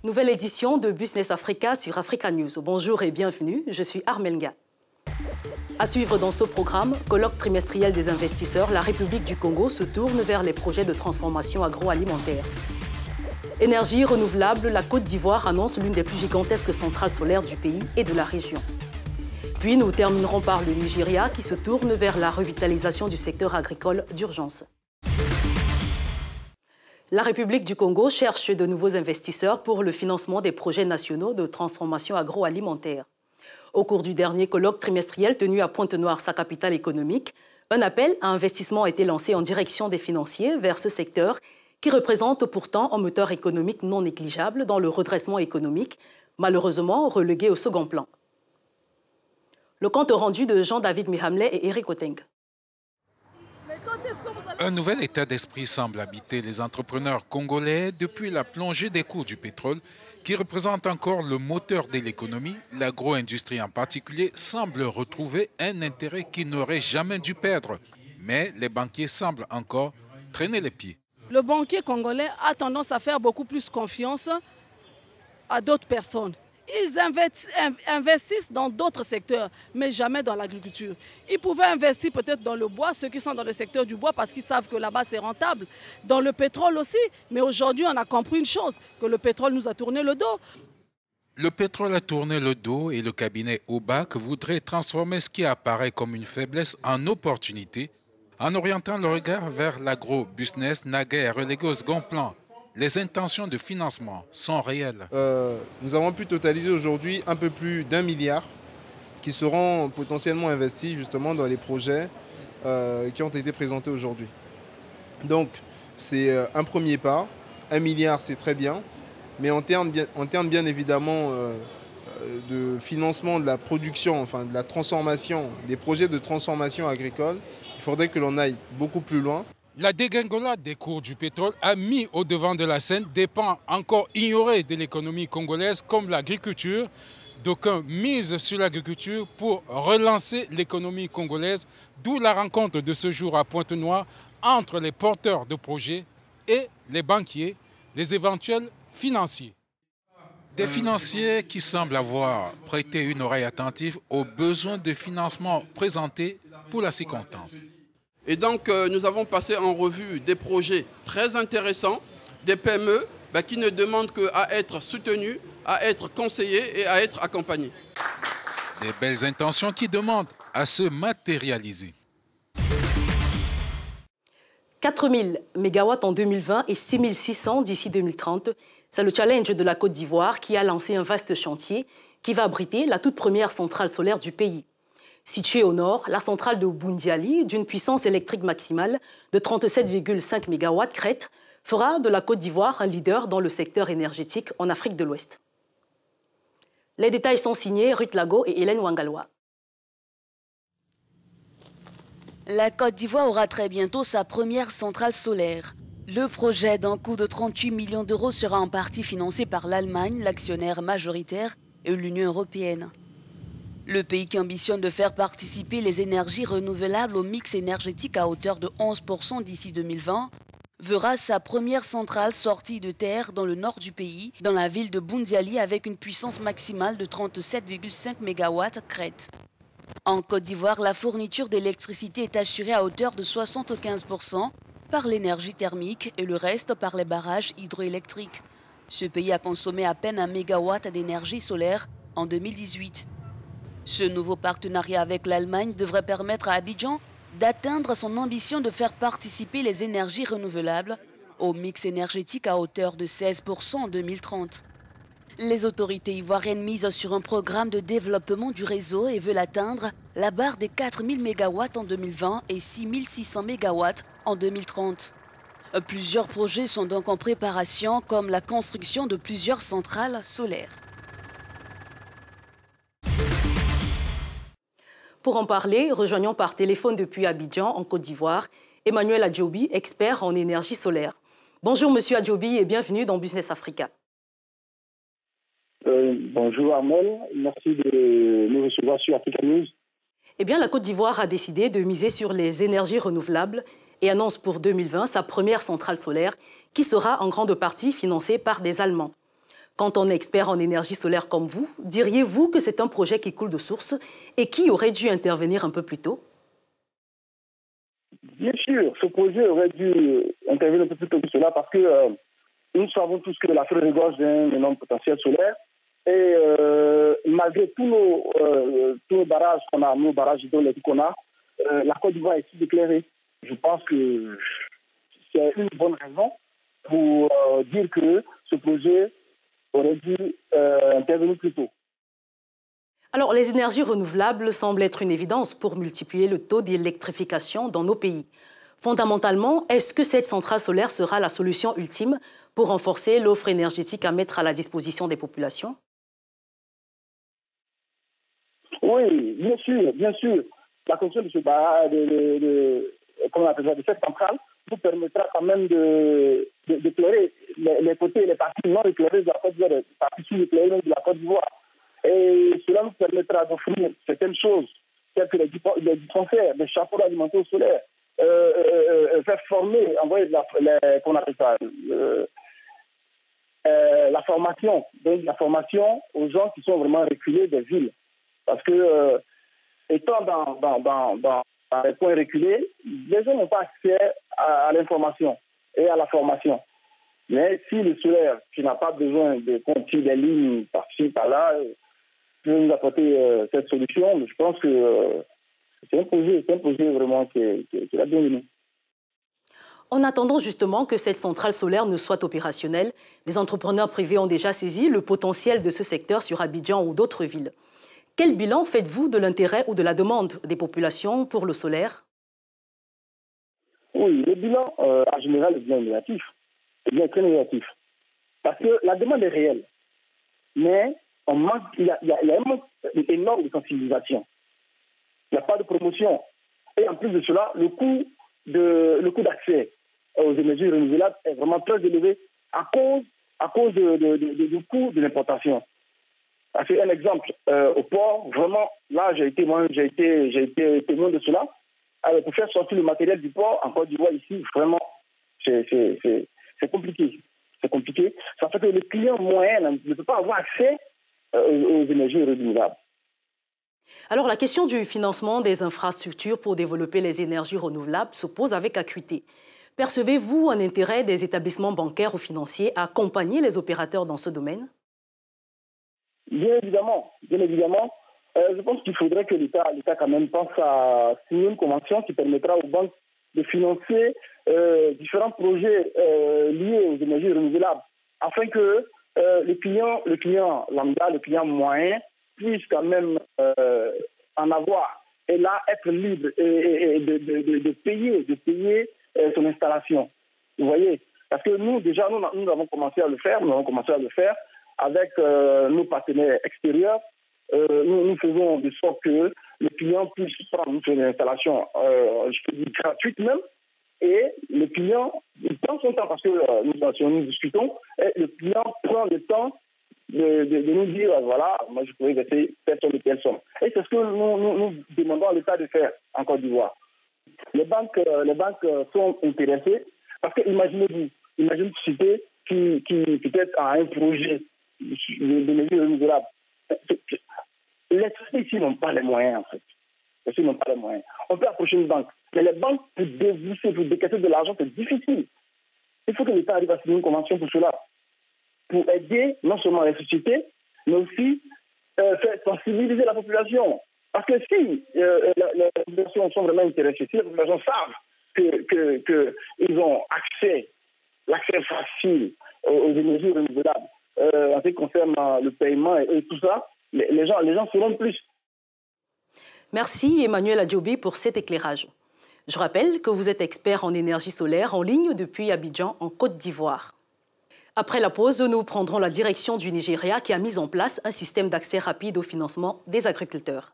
Nouvelle édition de Business Africa sur Africa News. Bonjour et bienvenue, je suis Armelga. À suivre dans ce programme, colloque trimestriel des investisseurs, la République du Congo se tourne vers les projets de transformation agroalimentaire. Énergie renouvelable, la Côte d'Ivoire annonce l'une des plus gigantesques centrales solaires du pays et de la région. Puis nous terminerons par le Nigeria qui se tourne vers la revitalisation du secteur agricole d'urgence. La République du Congo cherche de nouveaux investisseurs pour le financement des projets nationaux de transformation agroalimentaire. Au cours du dernier colloque trimestriel tenu à Pointe-Noire, sa capitale économique, un appel à investissement a été lancé en direction des financiers vers ce secteur qui représente pourtant un moteur économique non négligeable dans le redressement économique, malheureusement relégué au second plan. Le compte rendu de Jean-David Mihamlet et Eric Oteng. Un nouvel état d'esprit semble habiter les entrepreneurs congolais depuis la plongée des cours du pétrole qui représente encore le moteur de l'économie. L'agro-industrie en particulier semble retrouver un intérêt qu'il n'aurait jamais dû perdre. Mais les banquiers semblent encore traîner les pieds. Le banquier congolais a tendance à faire beaucoup plus confiance à d'autres personnes. Ils investissent dans d'autres secteurs, mais jamais dans l'agriculture. Ils pouvaient investir peut-être dans le bois, ceux qui sont dans le secteur du bois, parce qu'ils savent que là-bas c'est rentable. Dans le pétrole aussi, mais aujourd'hui on a compris une chose, que le pétrole nous a tourné le dos. Le pétrole a tourné le dos et le cabinet OBAC voudrait transformer ce qui apparaît comme une faiblesse en opportunité, en orientant le regard vers l'agro-business naguère relégué au second plan. Les intentions de financement sont réelles. Nous avons pu totaliser aujourd'hui un peu plus d'1 milliard qui seront potentiellement investis justement dans les projets qui ont été présentés aujourd'hui. Donc c'est un premier pas. 1 milliard c'est très bien, mais en termes bien évidemment de financement de la production, enfin de la transformation, des projets de transformation agricole, il faudrait que l'on aille beaucoup plus loin. La dégringolade des cours du pétrole a mis au devant de la scène des pans encore ignorés de l'économie congolaise comme l'agriculture. D'aucuns misent sur l'agriculture pour relancer l'économie congolaise, d'où la rencontre de ce jour à Pointe-Noire entre les porteurs de projets et les banquiers, les éventuels financiers. Des financiers qui semblent avoir prêté une oreille attentive aux besoins de financement présentés pour la circonstance. Et donc, nous avons passé en revue des projets très intéressants, des PME qui ne demandent qu'à être soutenus, à être conseillés et à être accompagnés. Des belles intentions qui demandent à se matérialiser. 4000 MW en 2020 et 6600 d'ici 2030, c'est le challenge de la Côte d'Ivoire qui a lancé un vaste chantier qui va abriter la toute première centrale solaire du pays. Située au nord, la centrale de Boundiali, d'une puissance électrique maximale de 37,5 MW crête, fera de la Côte d'Ivoire un leader dans le secteur énergétique en Afrique de l'Ouest. Les détails sont signés Ruth Lago et Hélène Wangaloa. La Côte d'Ivoire aura très bientôt sa première centrale solaire. Le projet d'un coût de 38 millions d'euros sera en partie financé par l'Allemagne, l'actionnaire majoritaire, et l'Union européenne. Le pays qui ambitionne de faire participer les énergies renouvelables au mix énergétique à hauteur de 11% d'ici 2020 verra sa première centrale sortie de terre dans le nord du pays, dans la ville de Boundiali, avec une puissance maximale de 37,5 MW crête. En Côte d'Ivoire, la fourniture d'électricité est assurée à hauteur de 75% par l'énergie thermique et le reste par les barrages hydroélectriques. Ce pays a consommé à peine 1 MW d'énergie solaire en 2018. Ce nouveau partenariat avec l'Allemagne devrait permettre à Abidjan d'atteindre son ambition de faire participer les énergies renouvelables au mix énergétique à hauteur de 16% en 2030. Les autorités ivoiriennes misent sur un programme de développement du réseau et veulent atteindre la barre des 4000 MW en 2020 et 6600 MW en 2030. Plusieurs projets sont donc en préparation, comme la construction de plusieurs centrales solaires. Pour en parler, rejoignons par téléphone depuis Abidjan, en Côte d'Ivoire, Emmanuel Adjobi, expert en énergie solaire. Bonjour Monsieur Adjobi et bienvenue dans Business Africa. Bonjour Armel, merci de nous recevoir sur Africa News. Eh bien, la Côte d'Ivoire a décidé de miser sur les énergies renouvelables et annonce pour 2020 sa première centrale solaire qui sera en grande partie financée par des Allemands. Quand on est expert en énergie solaire comme vous, diriez-vous que c'est un projet qui coule de source et qui aurait dû intervenir un peu plus tôt? Bien sûr, ce projet aurait dû intervenir un peu plus tôt que cela parce que nous savons tous que l'Afrique regorge d'un énorme potentiel solaire et malgré tous nos barrages qu'on a, nos barrages hydroélectriques qu'on a, la Côte d'Ivoire est sous-éclairée. Je pense que c'est une bonne raison pour dire que ce projet aurait dû intervenir plus tôt. Alors, les énergies renouvelables semblent être une évidence pour multiplier le taux d'électrification dans nos pays. Fondamentalement, est-ce que cette centrale solaire sera la solution ultime pour renforcer l'offre énergétique à mettre à la disposition des populations? Oui, bien sûr, bien sûr. La construction de ce barrage, de cette centrale, nous permettra quand même d'éclairer les côtés, les parties non éclairées de la Côte d'Ivoire, les parties sous-éclairées de la Côte d'Ivoire. Et cela nous permettra d'offrir certaines choses, telles que les dispensaires, les chapeaux alimentaires au solaire, faire former, envoyer qu'on appelle ça, la formation, donc la formation aux gens qui sont vraiment reculés des villes. Parce que, étant dans les points reculés, les gens n'ont pas accès à l'information et à la formation. Mais si le solaire, qui n'a pas besoin de continuer des lignes par-ci, par-là, peut nous apporter cette solution, mais je pense que c'est un projet vraiment qui est la bienvenue. En attendant justement que cette centrale solaire ne soit opérationnelle, les entrepreneurs privés ont déjà saisi le potentiel de ce secteur sur Abidjan ou d'autres villes. Quel bilan faites-vous de l'intérêt ou de la demande des populations pour le solaire? Oui, le bilan en général est bien négatif, est bien très négatif. Parce que la demande est réelle, mais il y a un manque énorme de sensibilisation. Il n'y a pas de promotion. Et en plus de cela, le coût d'accès aux énergies renouvelables est vraiment très élevé à cause du coût de l'importation. C'est un exemple. Au port, vraiment, là, j'ai été témoin de cela. Alors, pour faire sortir le matériel du port en Côte d'Ivoire ici, vraiment, c'est compliqué. C'est compliqué. Ça fait que le client moyen ne peut pas avoir accès aux énergies renouvelables. Alors, la question du financement des infrastructures pour développer les énergies renouvelables se pose avec acuité. Percevez-vous un intérêt des établissements bancaires ou financiers à accompagner les opérateurs dans ce domaine? Bien évidemment. Je pense qu'il faudrait que l'État quand même pense à signer une convention qui permettra aux banques de financer différents projets liés aux énergies renouvelables, afin que le client lambda, le client moyen, puisse quand même en avoir et là être libre et de payer son installation. Vous voyez? Parce que nous avons commencé à le faire, avec nos partenaires extérieurs. Nous faisons de sorte que le client puisse prendre une installation, je peux dire gratuite même, et le client, il prend son temps parce que nous discutons, et le client prend le temps de nous dire, voilà, moi je pourrais verser telle somme et telle somme. Et c'est ce que nous demandons à l'État de faire en Côte d'Ivoire. Les banques sont intéressées parce que imaginez une société qui peut-être a un projet d'énergie renouvelable. Les sociétés ici n'ont pas les moyens, en fait. Les sociétés n'ont pas les moyens. On peut approcher une banque, mais les banques, pour décaisser de l'argent, c'est difficile. Il faut que l'État arrive à signer une convention pour cela, pour aider non seulement les sociétés, mais aussi faire sensibiliser la population. Parce que si les populations sont vraiment intéressées, si les populations savent qu'ils ont l'accès facile aux énergies renouvelables, en ce qui concerne le paiement et tout ça, les gens seront plus. Merci Emmanuel Adjobi pour cet éclairage. Je rappelle que vous êtes expert en énergie solaire en ligne depuis Abidjan en Côte d'Ivoire. Après la pause, nous prendrons la direction du Nigeria qui a mis en place un système d'accès rapide au financement des agriculteurs.